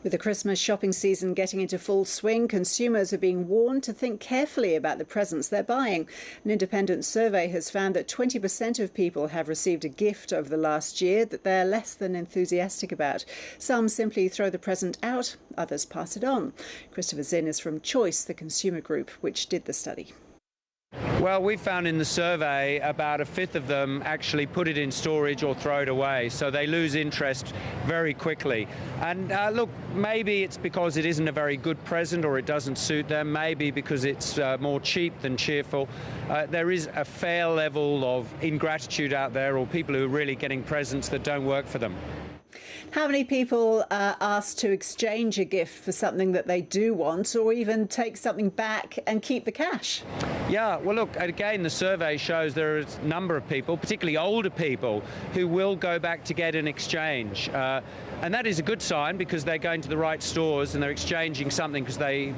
With the Christmas shopping season getting into full swing, consumers are being warned to think carefully about the presents they're buying. An independent survey has found that 20% of people have received a gift over the last year that they're less than enthusiastic about. Some simply throw the present out, others pass it on. Christopher Zinn is from Choice, the consumer group which did the study. Well, we found in the survey about a fifth of them actually put it in storage or throw it away, so they lose interest very quickly. And look, maybe it's because it isn't a very good present or it doesn't suit them, maybe because it's more cheap than cheerful. There is a fair level of ingratitude out there, or people who are really getting presents that don't work for them. How many people are asked to exchange a gift for something that they do want, or even take something back and keep the cash? Yeah, well, look, again, the survey shows there is a number of people, particularly older people, who will go back to get an exchange. And that is a good sign because they're going to the right stores and they're exchanging something because they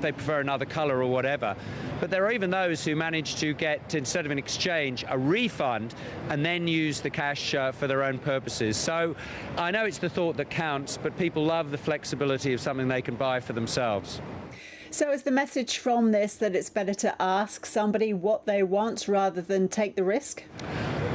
prefer another colour or whatever. But there are even those who manage to get, instead of an exchange, a refund and then use the cash for their own purposes. So I know it's the thought that counts, but people love the flexibility of something they can buy for themselves. So is the message from this that it's better to ask somebody what they want rather than take the risk?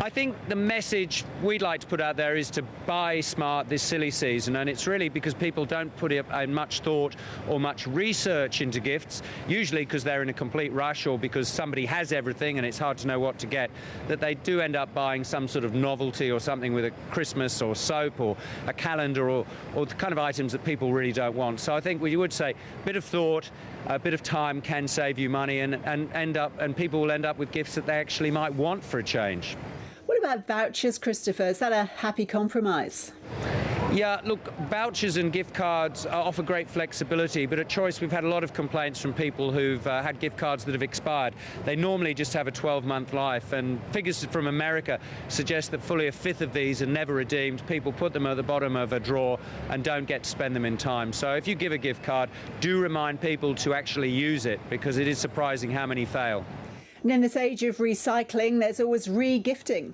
I think the message we'd like to put out there is to buy smart this silly season, and it's really because people don't put in much thought or much research into gifts, usually because they're in a complete rush or because somebody has everything and it's hard to know what to get, that they do end up buying some sort of novelty or something with a Christmas or soap or a calendar or the kind of items that people really don't want. So I think we would say a bit of thought, a bit of time can save you money, and people will end up with gifts that they actually might want for a change. What about vouchers, Christopher? Is that a happy compromise? Yeah, look, vouchers and gift cards offer great flexibility, but at Choice we've had a lot of complaints from people who've had gift cards that have expired. They normally just have a 12-month life, and figures from America suggest that fully a fifth of these are never redeemed. People put them at the bottom of a drawer and don't get to spend them in time. So if you give a gift card, do remind people to actually use it, because it is surprising how many fail. And in this age of recycling, there's always re-gifting.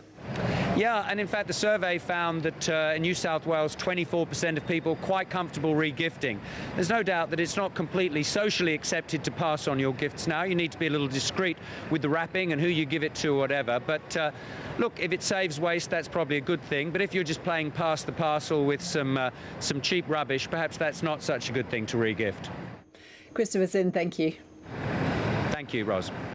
Yeah, and in fact the survey found that in New South Wales 24% of people quite comfortable re-gifting. There's no doubt that it's not completely socially accepted to pass on your gifts now. You need to be a little discreet with the wrapping and who you give it to or whatever. But look, if it saves waste, that's probably a good thing. But if you're just playing pass the parcel with some cheap rubbish, perhaps that's not such a good thing to re-gift. Christopher Zinn, thank you. Thank you, Ros.